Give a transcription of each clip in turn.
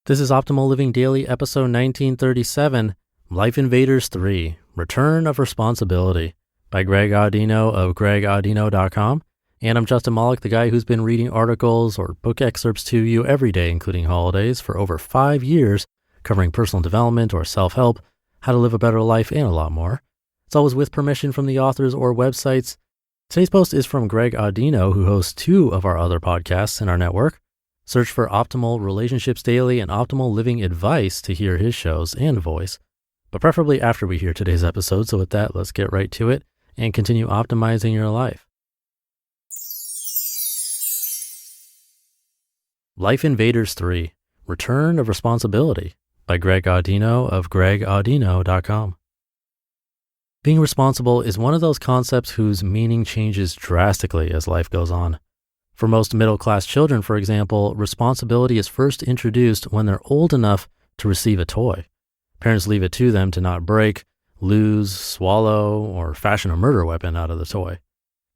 This is Optimal Living Daily, episode 1937, Life Invaders 3, Return of Responsibility, by Greg Audino of gregaudino.com. And I'm Justin Malik, the guy who's been reading articles or book excerpts to you every day, including holidays, for over 5 years, covering personal development or self-help, how to live a better life, and a lot more. It's always with permission from the authors or websites. Today's post is from Greg Audino, who hosts 2 of our other podcasts in our network. Search for Optimal Relationships Daily and Optimal Living Advice to hear his shows and voice, but preferably after we hear today's episode. So with that, let's get right to it and continue optimizing your life. Life Invaders 3, Return of Responsibility, by Greg Audino of gregaudino.com. Being responsible is one of those concepts whose meaning changes drastically as life goes on. For most middle-class children, for example, responsibility is first introduced when they're old enough to receive a toy. Parents leave it to them to not break, lose, swallow, or fashion a murder weapon out of the toy.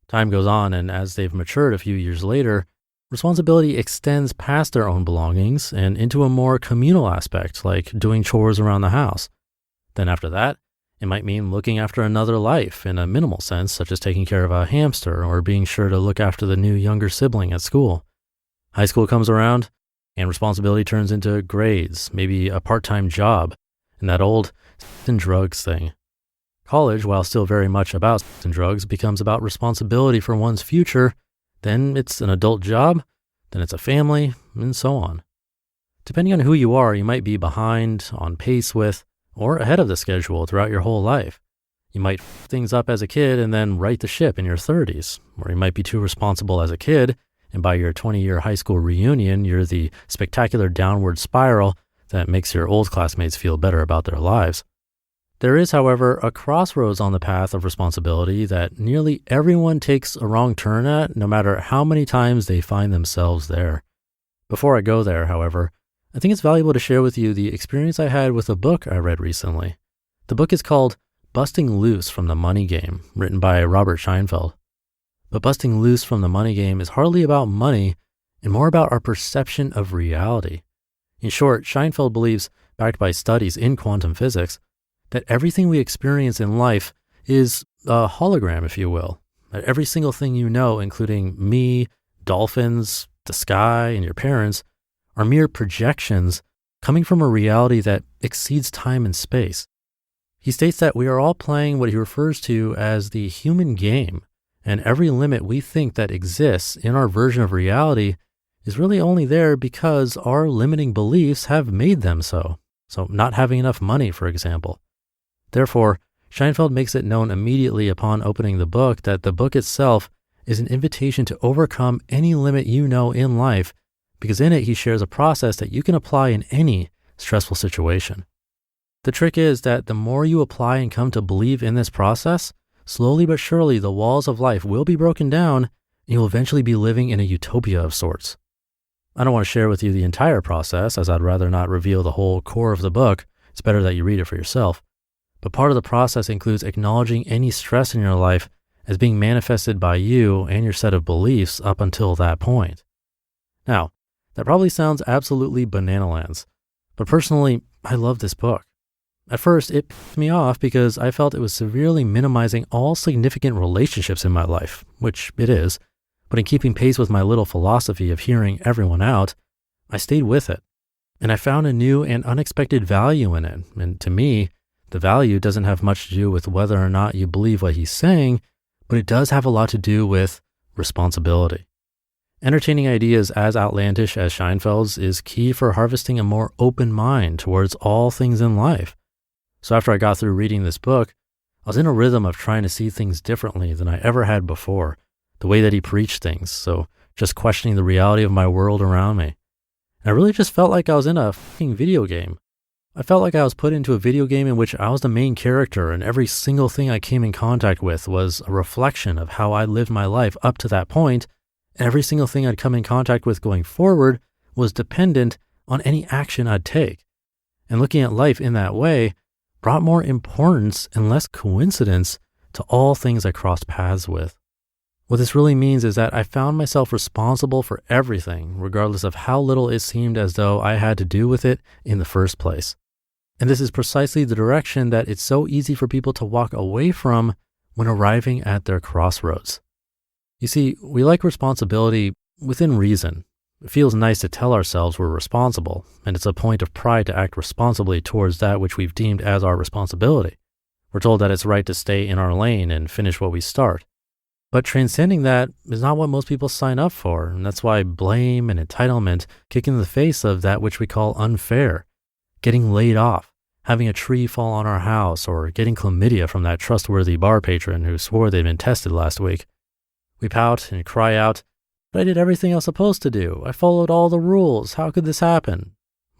Time goes on, and as they've matured a few years later, responsibility extends past their own belongings and into a more communal aspect, like doing chores around the house. Then after that, it might mean looking after another life in a minimal sense, such as taking care of a hamster or being sure to look after the new younger sibling at school. High school comes around, and responsibility turns into grades, maybe a part-time job, and that old sex and drugs thing. College, while still very much about sex and drugs, becomes about responsibility for one's future. Then it's an adult job, then it's a family, and so on. Depending on who you are, you might be behind, on pace with, or ahead of the schedule throughout your whole life. You might f things up as a kid and then right the ship in your 30s, or you might be too responsible as a kid, and by your 20-year high school reunion, you're the spectacular downward spiral that makes your old classmates feel better about their lives. There is, however, a crossroads on the path of responsibility that nearly everyone takes a wrong turn at, no matter how many times they find themselves there. Before I go there, however, I think it's valuable to share with you the experience I had with a book I read recently. The book is called Busting Loose from the Money Game, written by Robert Scheinfeld. But busting loose from the money game is hardly about money and more about our perception of reality. In short, Scheinfeld believes, backed by studies in quantum physics, that everything we experience in life is a hologram, if you will. That every single thing you know, including me, dolphins, the sky, and your parents, are mere projections coming from a reality that exceeds time and space. He states that we are all playing what he refers to as the human game, and every limit we think that exists in our version of reality is really only there because our limiting beliefs have made them so. So not having enough money, for example. Therefore, Scheinfeld makes it known immediately upon opening the book that the book itself is an invitation to overcome any limit you know in life, because in it he shares a process that you can apply in any stressful situation. The trick is that the more you apply and come to believe in this process, slowly but surely the walls of life will be broken down and you'll eventually be living in a utopia of sorts. I don't want to share with you the entire process, as I'd rather not reveal the whole core of the book. It's better that you read it for yourself. But part of the process includes acknowledging any stress in your life as being manifested by you and your set of beliefs up until that point. Now, that probably sounds absolutely banana-lands, but personally, I love this book. At first, it pissed me off because I felt it was severely minimizing all significant relationships in my life, which it is, but in keeping pace with my little philosophy of hearing everyone out, I stayed with it, and I found a new and unexpected value in it, and to me, the value doesn't have much to do with whether or not you believe what he's saying, but it does have a lot to do with responsibility. Entertaining ideas as outlandish as Scheinfeld's is key for harvesting a more open mind towards all things in life. So after I got through reading this book, I was in a rhythm of trying to see things differently than I ever had before, the way that he preached things, so just questioning the reality of my world around me. And I really just felt like I was in a fucking video game. I felt like I was put into a video game in which I was the main character and every single thing I came in contact with was a reflection of how I lived my life up to that point. Every single thing I'd come in contact with going forward was dependent on any action I'd take. And looking at life in that way brought more importance and less coincidence to all things I crossed paths with. What this really means is that I found myself responsible for everything, regardless of how little it seemed as though I had to do with it in the first place. And this is precisely the direction that it's so easy for people to walk away from when arriving at their crossroads. You see, we like responsibility within reason. It feels nice to tell ourselves we're responsible, and it's a point of pride to act responsibly towards that which we've deemed as our responsibility. We're told that it's right to stay in our lane and finish what we start. But transcending that is not what most people sign up for, and that's why blame and entitlement kick in the face of that which we call unfair. Getting laid off, having a tree fall on our house, or getting chlamydia from that trustworthy bar patron who swore they'd been tested last week. We pout and cry out, "But I did everything I was supposed to do. I followed all the rules. How could this happen?"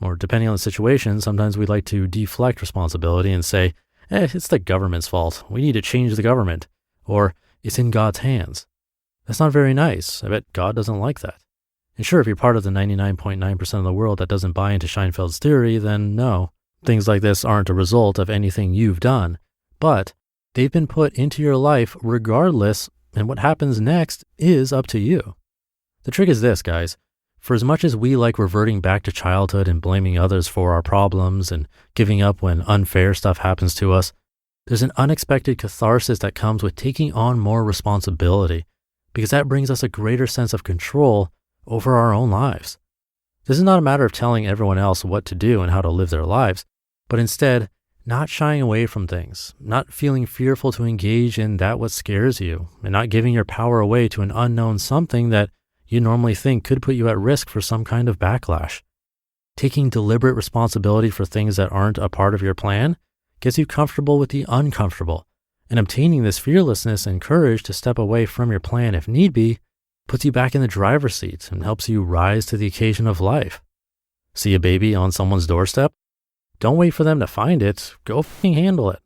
Or depending on the situation, sometimes we'd like to deflect responsibility and say, it's the government's fault. We need to change the government. Or, it's in God's hands. That's not very nice. I bet God doesn't like that. And sure, if you're part of the 99.9% of the world that doesn't buy into Scheinfeld's theory, then no. Things like this aren't a result of anything you've done. But they've been put into your life regardless, and what happens next is up to you. The trick is this, guys. For as much as we like reverting back to childhood and blaming others for our problems and giving up when unfair stuff happens to us, there's an unexpected catharsis that comes with taking on more responsibility, because that brings us a greater sense of control over our own lives. This is not a matter of telling everyone else what to do and how to live their lives, but instead, not shying away from things, not feeling fearful to engage in that what scares you, and not giving your power away to an unknown something that you normally think could put you at risk for some kind of backlash. Taking deliberate responsibility for things that aren't a part of your plan gets you comfortable with the uncomfortable, and obtaining this fearlessness and courage to step away from your plan if need be puts you back in the driver's seat and helps you rise to the occasion of life. See a baby on someone's doorstep? Don't wait for them to find it. Go f***ing handle it.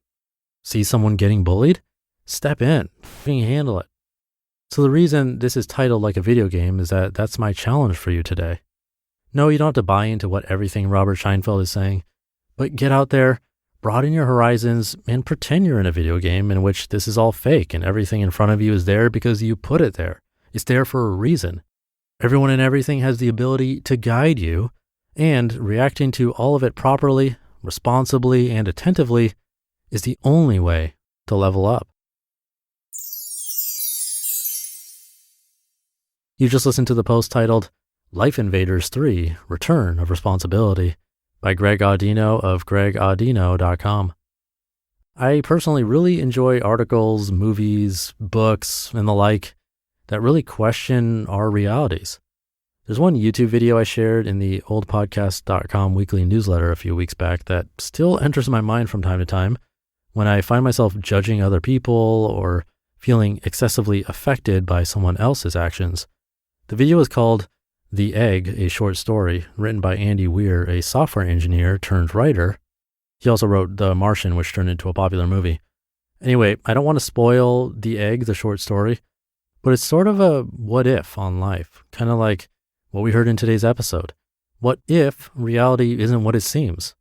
See someone getting bullied? Step in. F***ing handle it. So the reason this is titled like a video game is that that's my challenge for you today. No, you don't have to buy into what everything Robert Scheinfeld is saying, but get out there, broaden your horizons, and pretend you're in a video game in which this is all fake and everything in front of you is there because you put it there. It's there for a reason. Everyone and everything has the ability to guide you, and reacting to all of it properly, responsibly, and attentively is the only way to level up. You just listened to the post titled Life Invaders 3, Return of Responsibility by Greg Audino of gregaudino.com. I personally really enjoy articles, movies, books, and the like that really question our realities. There's one YouTube video I shared in the oldpodcast.com weekly newsletter a few weeks back that still enters my mind from time to time when I find myself judging other people or feeling excessively affected by someone else's actions. The video is called The Egg, a Short Story, written by Andy Weir, a software engineer turned writer. He also wrote The Martian, which turned into a popular movie. Anyway, I don't want to spoil The Egg, the short story, but it's sort of a what if on life, kind of like what we heard in today's episode. What if reality isn't what it seems?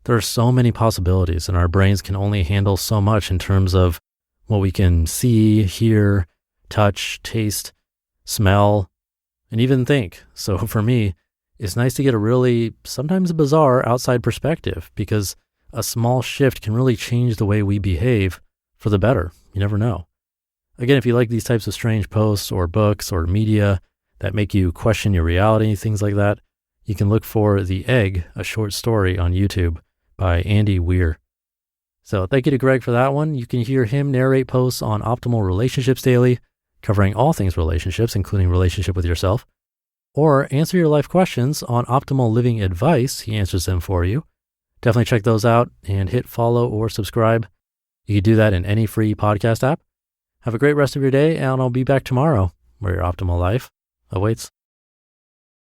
There are so many possibilities, and our brains can only handle so much in terms of what we can see, hear, touch, taste, smell, and even think. So for me, it's nice to get a really, sometimes bizarre outside perspective, because a small shift can really change the way we behave for the better. You never know. Again, if you like these types of strange posts or books or media that make you question your reality, things like that, you can look for The Egg, a Short Story on YouTube by Andy Weir. So thank you to Greg for that one. You can hear him narrate posts on Optimal Relationships Daily, covering all things relationships, including relationship with yourself, or answer your life questions on Optimal Living Advice. He answers them for you. Definitely check those out and hit follow or subscribe. You can do that in any free podcast app. Have a great rest of your day, and I'll be back tomorrow where your optimal life awaits.